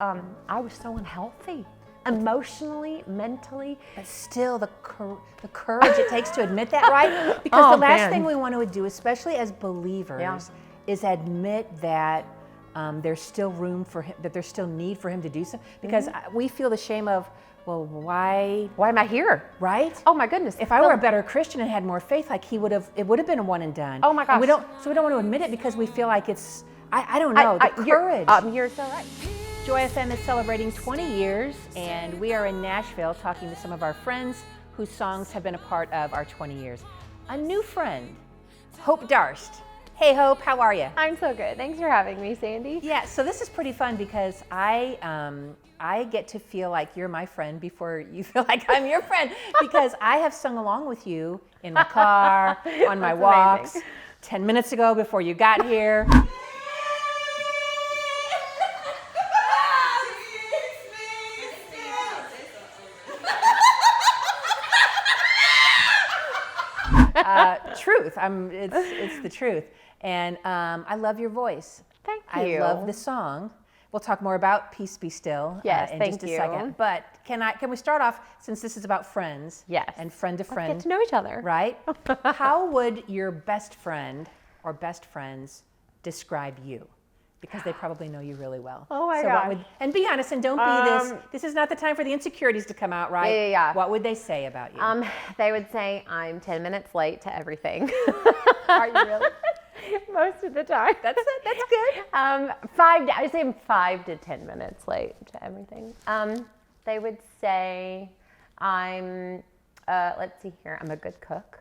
I was so unhealthy, emotionally, mentally. But still, the courage it takes to admit that, right? Because the last thing we want to do, especially as believers, is admit that there's still room for him, that there's still need for him to do something. Because we feel the shame of, well, why am I here? Right? Oh my goodness! If I were a better Christian and had more faith, like it would have been a one and done. Oh my gosh! And we don't want to admit it because we feel like it's, I don't know, the courage. You're so right. Joy FM is celebrating 20 years, and we are in Nashville talking to some of our friends whose songs have been a part of our 20 years. A new friend, Hope Darst. Hey Hope, how are you? I'm so good. Thanks for having me, Sandy. Yeah, so this is pretty fun because I get to feel like you're my friend before you feel like I'm your friend, because I have sung along with you in my car, on my walks, amazing. 10 minutes ago before you got here. Truth. It's the truth. And I love your voice. Thank I you. love the song. We'll talk more about Peace Be Still in just a second. But can we start off, since this is about friends? Yes. And friend to friend. Let's get to know each other. Right? How would your best friend or best friends describe you? Because they probably know you really well. Oh my gosh. And be honest, and don't be this is not the time for the insecurities to come out, right? Yeah. What would they say about you? They would say I'm 10 minutes late to everything. Are you really? Most of the time. That's good. I say I'm 5 to 10 minutes late to everything. They would say I'm, let's see here, I'm a good cook.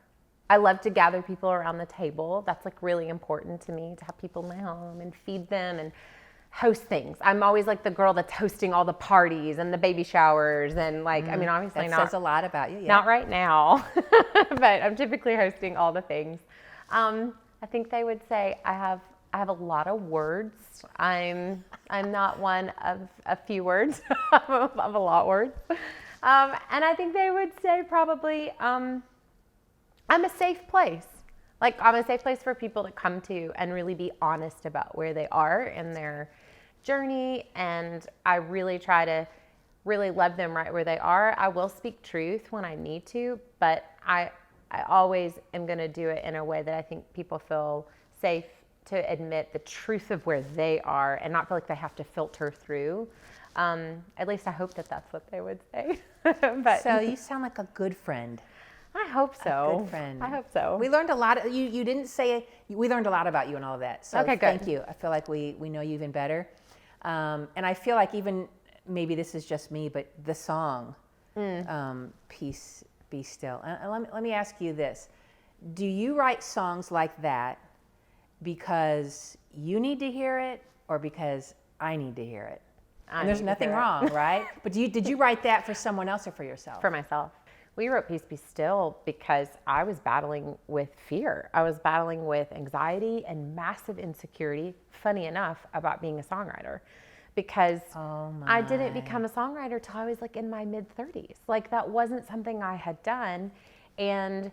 I love to gather people around the table. That's like really important to me, to have people in my home and feed them and host things. I'm always like the girl that's hosting all the parties and the baby showers and like, I mean, obviously that says a lot about you. Yeah. Not right now, but I'm typically hosting all the things. I think they would say I have a lot of words. I'm not one of a few words. of a lot of words. And I think they would say probably I'm a safe place. Like I'm a safe place for people to come to and really be honest about where they are in their journey. And I really try to really love them right where they are. I will speak truth when I need to, but I always am going to do it in a way that I think people feel safe to admit the truth of where they are and not feel like they have to filter through. At least I hope that that's what they would say. But so you sound like a good friend. I hope so. A good friend. I hope so. We learned a lot. You didn't say, we learned a lot about you and all of that. So okay, good. Thank you. I feel like we know you even better. And I feel like even, maybe this is just me, but the song, Peace Be Still. And let me ask you this. Do you write songs like that because you need to hear it or because I need to hear it? And there's nothing wrong, right? But did you write that for someone else or for yourself? For myself. We wrote Peace Be Still because I was battling with fear. I was battling with anxiety and massive insecurity, funny enough, about being a songwriter. Because I didn't become a songwriter till I was like in my mid-30s. Like that wasn't something I had done. And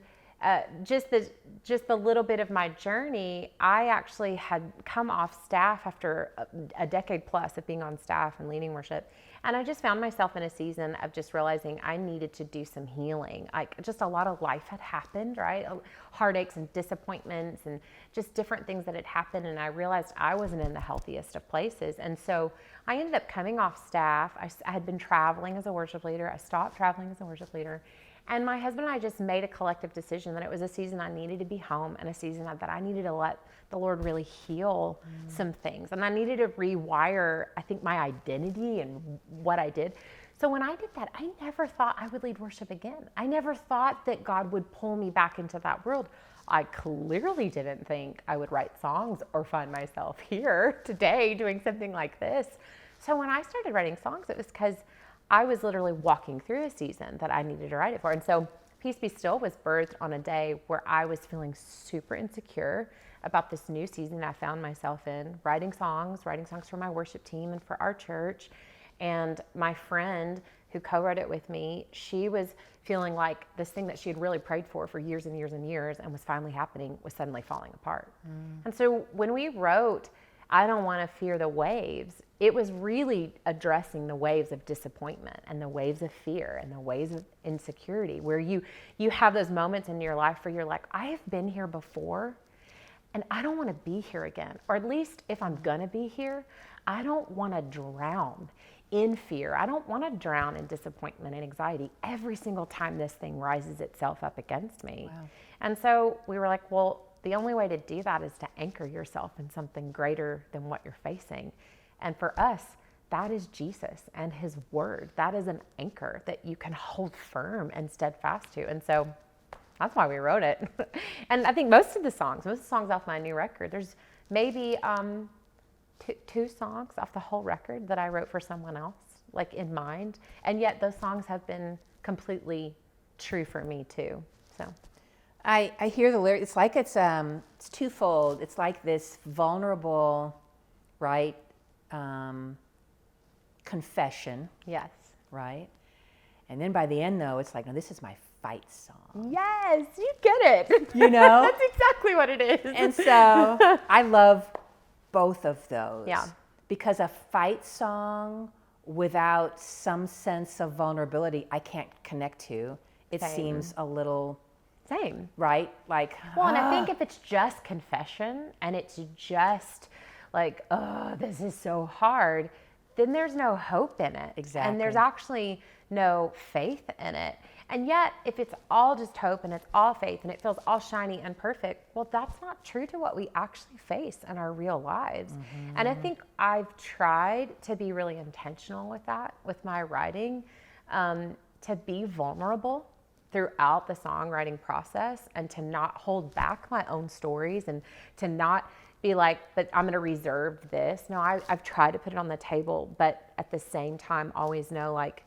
just the little bit of my journey, I actually had come off staff after a decade plus of being on staff and leading worship. And I just found myself in a season of just realizing I needed to do some healing. Like just a lot of life had happened, right? Heartaches and disappointments and just different things that had happened. And I realized I wasn't in the healthiest of places. And so I ended up coming off staff. I had been traveling as a worship leader. I stopped traveling as a worship leader. And my husband and I just made a collective decision that it was a season I needed to be home and a season that I needed to let the Lord really heal some things. And I needed to rewire, I think, my identity and what I did. So when I did that, I never thought I would lead worship again. I never thought that God would pull me back into that world. I clearly didn't think I would write songs or find myself here today doing something like this. So when I started writing songs, it was because I was literally walking through a season that I needed to write it for. And so Peace Be Still was birthed on a day where I was feeling super insecure about this new season I found myself in, writing songs for my worship team and for our church. And my friend who co-wrote it with me, she was feeling like this thing that she had really prayed for years and years and years and was finally happening was suddenly falling apart. And so when we wrote, I don't want to fear the waves. It was really addressing the waves of disappointment and the waves of fear and the waves of insecurity, where you have those moments in your life where you're like, I have been here before and I don't want to be here again. Or at least if I'm going to be here, I don't want to drown in fear. I don't want to drown in disappointment and anxiety every single time this thing rises itself up against me. Wow. And so we were like, well, the only way to do that is to anchor yourself in something greater than what you're facing. And for us, that is Jesus and his word. That is an anchor that you can hold firm and steadfast to. And so that's why we wrote it. And I think most of the songs off my new record, there's maybe two songs off the whole record that I wrote for someone else, like in mind. And yet those songs have been completely true for me too. So I hear the lyrics. It's like it's twofold. It's like this vulnerable, right, confession, yes. right? And then by the end, though, it's like, no, this is my fight song. Yes, you get it. You know? That's exactly what it is. And so I love both of those. Yeah. Because a fight song without some sense of vulnerability, I can't connect to. It Same. seems a little, Same. right? Like, Well, and I think if it's just confession and it's just like, oh, this is so hard, then there's no hope in it. Exactly. And there's actually no faith in it. And yet, if it's all just hope and it's all faith and it feels all shiny and perfect, well, that's not true to what we actually face in our real lives. Mm-hmm. And I think I've tried to be really intentional with that, with my writing, to be vulnerable throughout the songwriting process and to not hold back my own stories and to not be like, but I'm going to reserve this. No, I've tried to put it on the table, but at the same time, always know like,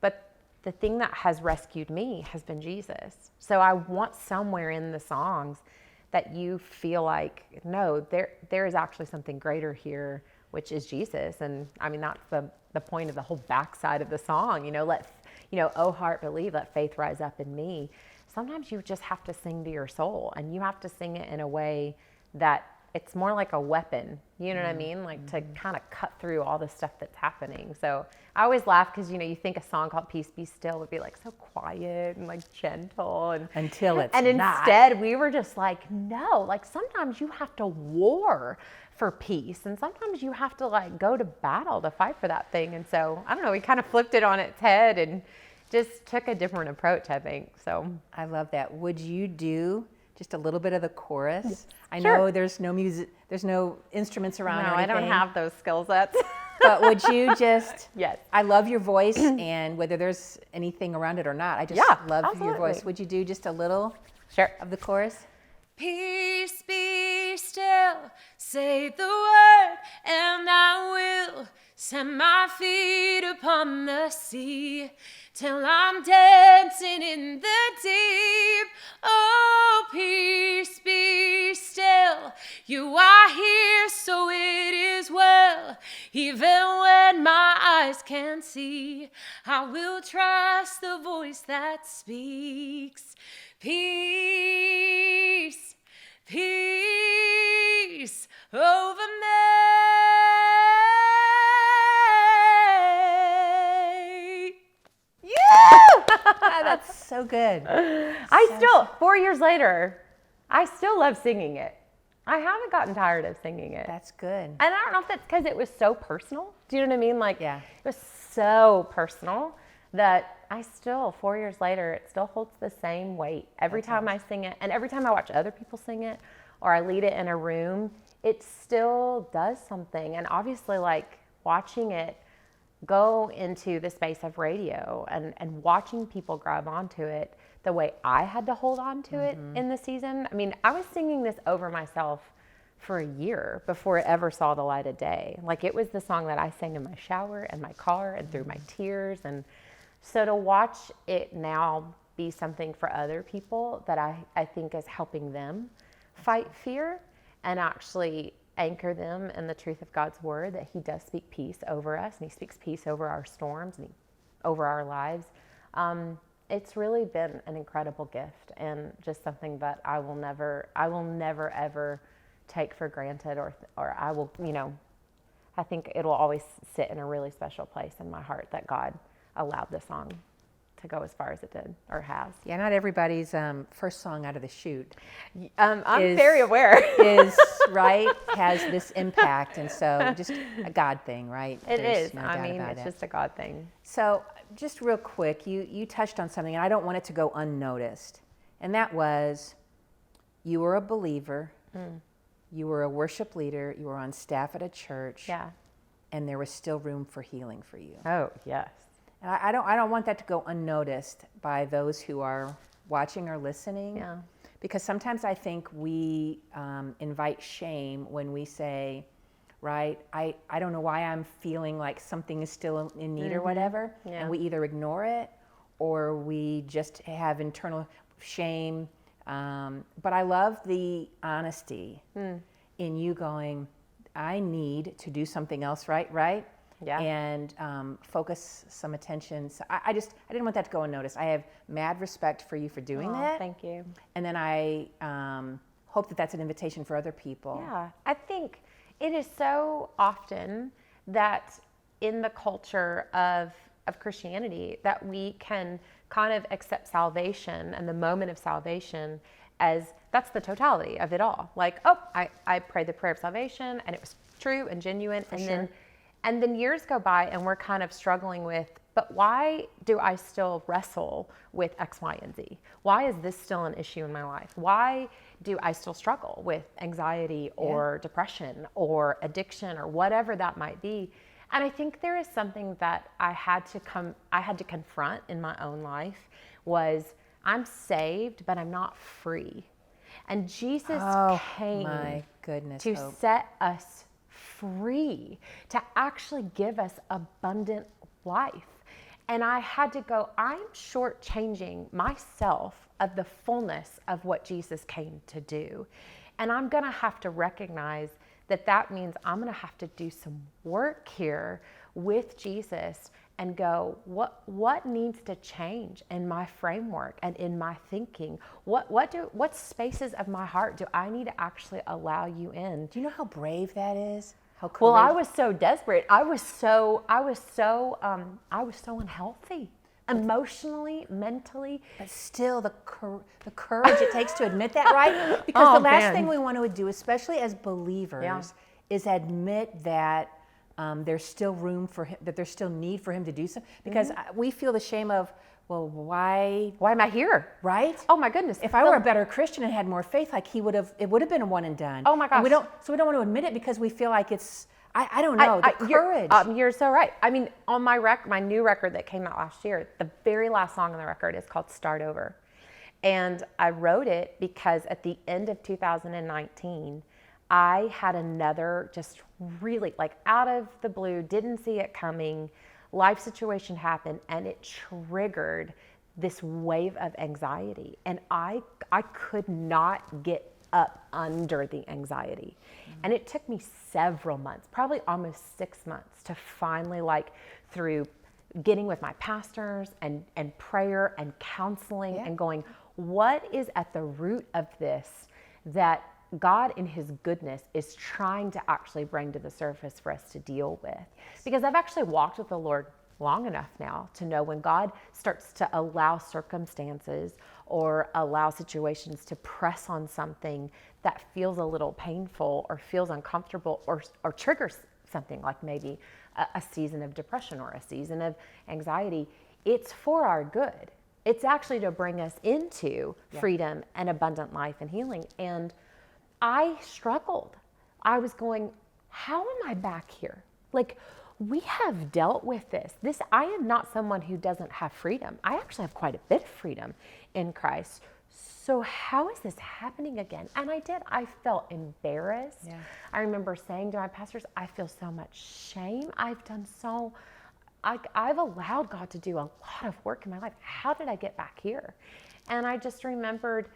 but the thing that has rescued me has been Jesus. So I want somewhere in the songs that you feel like, no, there is actually something greater here, which is Jesus. And I mean, that's the point of the whole backside of the song, oh heart believe, let faith rise up in me. Sometimes you just have to sing to your soul, and you have to sing it in a way that it's more like a weapon, you know what I mean? Like to kind of cut through all the stuff that's happening. So I always laugh because, you think a song called Peace Be Still would be like so quiet and like gentle. Until it's And not. instead we were just like, no, like sometimes you have to war for peace. And sometimes you have to like go to battle to fight for that thing. And so, I don't know, we kind of flipped it on its head and just took a different approach, I think. So I love that. Would you do just a little bit of the chorus? Yes. I Sure. know there's no music, there's no instruments around no, or I anything. don't have those skill sets. But would you just, Yes. I love your voice, and whether there's anything around it or not, I just love your absolutely. voice. Would you do just a little Sure. of the chorus? Peace be still, say the word, and I will set my feet upon the sea till I'm dancing in the deep. Oh, peace be still, you are here, so it is well. Even when my eyes can't see, I will trust the voice that speaks. Peace, peace over me. That's so good. I still, 4 years later, I still love singing it. I haven't gotten tired of singing it. That's good. And I don't know if that's because it was so personal. Do you know what I mean? Like, Yeah. it was so personal that I still, 4 years later, it still holds the same weight. Every time I sing it, and every time I watch other people sing it, or I lead it in a room, it still does something. And obviously, like, watching it go into the space of radio and watching people grab onto it the way I had to hold on to it in the season. I mean, I was singing this over myself for a year before it ever saw the light of day. Like, it was the song that I sang in my shower and my car and through my tears. And so to watch it now be something for other people that I think is helping them fight fear and actually anchor them in the truth of God's word, that he does speak peace over us, and he speaks peace over our storms and over our lives. It's really been an incredible gift, and just something that I will never ever take for granted, or I will, I think it'll always sit in a really special place in my heart that God allowed the song to go as far as it did, or has. Yeah, not everybody's first song out of the chute. I'm very aware. Has this impact, and so just a God thing, right? It There's is. no I doubt mean, about it's it. just a God thing. So just real quick, you touched on something, and I don't want it to go unnoticed, and that was you were a believer, you were a worship leader, you were on staff at a church, Yeah. and there was still room for healing for you. Oh, yes. And I don't want that to go unnoticed by those who are watching or listening. Yeah. Because sometimes I think we invite shame when we say, right, I don't know why I'm feeling like something is still in need or whatever. Yeah. And we either ignore it or we just have internal shame. But I love the honesty in you going, I need to do something else right? Yeah. And focus some attention. So I didn't want that to go unnoticed. I have mad respect for you for doing that. Thank you. And then I hope that that's an invitation for other people. Yeah, I think it is so often that in the culture of Christianity that we can kind of accept salvation and the moment of salvation as that's the totality of it all. Like, oh, I prayed the prayer of salvation and it was true and genuine. And then years go by and we're kind of struggling with, but why do I still wrestle with X, Y, and Z? Why is this still an issue in my life? Why do I still struggle with anxiety or depression or addiction or whatever that might be? And I think there is something that I had to confront in my own life was I'm saved, but I'm not free. And Jesus came my goodness, to Hope. set us free, to actually give us abundant life. And I had to go, I'm shortchanging myself of the fullness of what Jesus came to do. And I'm going to have to recognize that means I'm going to have to do some work here with Jesus and go, what needs to change in my framework and in my thinking? What spaces of my heart do I need to actually allow you in? Do you know how brave that is? How Well, I courageous? was so desperate. I was so unhealthy, emotionally, mentally. But still, the courage it takes to admit that, right? Because the last thing we want to do, especially as believers, is admit that there's still room for him, that there's still need for him to do something. Because we feel the shame of, well, why Why am I here? right? Oh my goodness! If I were a better Christian and had more faith, like it would have been a one and done. Oh my And we gosh. don't want to admit it because we feel like it's, I don't know, the courage. You're so right. I mean, on my new record that came out last year, the very last song on the record is called "Start Over," and I wrote it because at the end of 2019, I had another just really like out of the blue, didn't see it coming. Life situation happened and it triggered this wave of anxiety, and I could not get up under the anxiety. And it took me several months, probably almost 6 months, to finally, like, through getting with my pastors and prayer and counseling and going, what is at the root of this that God in his goodness is trying to actually bring to the surface for us to deal with? Because I've actually walked with the Lord long enough now to know when God starts to allow circumstances or allow situations to press on something that feels a little painful or feels uncomfortable or triggers something like maybe a season of depression or a season of anxiety, it's for our good. It's actually to bring us into freedom and abundant life and healing. And I struggled. I was going, how am I back here? Like, we have dealt with this. I am not someone who doesn't have freedom. I actually have quite a bit of freedom in Christ. So how is this happening again? And I did. I felt embarrassed. Yeah. I remember saying to my pastors, I feel so much shame. I've allowed God to do a lot of work in my life. How did I get back here? And I just remembered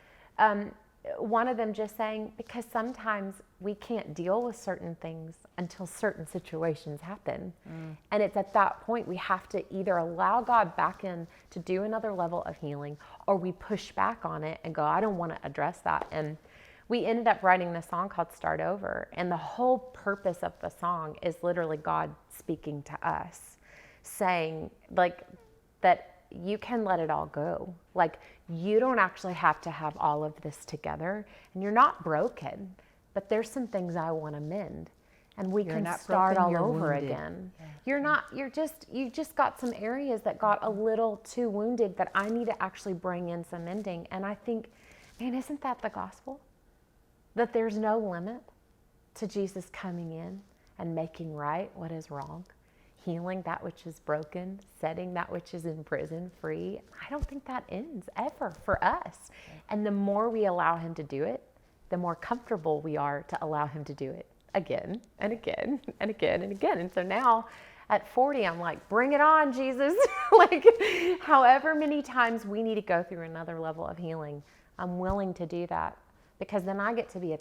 one of them just saying, because sometimes we can't deal with certain things until certain situations happen. And it's at that point we have to either allow God back in to do another level of healing, or we push back on it and go, I don't want to address that. And we ended up writing this song called Start Over. And the whole purpose of the song is literally God speaking to us, saying like that you can let it all go. Like you don't actually have to have all of this together, and you're not broken, but there's some things I want to mend. And we can start all over again. Yeah. You just got some areas that got a little too wounded that I need to actually bring in some mending. And I think, man, isn't that the gospel? That there's no limit to Jesus coming in and making right what is wrong, healing that which is broken, setting that which is in prison free. I don't think that ends ever for us. And the more we allow him to do it, the more comfortable we are to allow him to do it again and again and again and again. And so now at 40, I'm like, bring it on, Jesus. Like however many times we need to go through another level of healing, I'm willing to do that, because then I get to be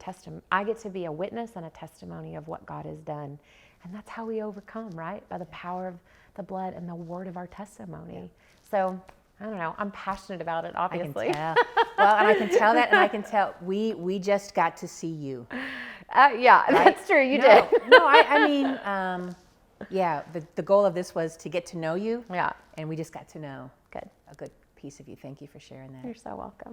I get to be a witness and a testimony of what God has done. And that's how we overcome, right? By the power of the blood and the word of our testimony. Yeah. So I don't know. I'm passionate about it, obviously. I can tell. Well, and I can tell that, and I can tell we just got to see you. Yeah, right? That's true. You did. No, I mean, yeah. The goal of this was to get to know you. Yeah. And we just got to know a good piece of you. Thank you for sharing that. You're so welcome.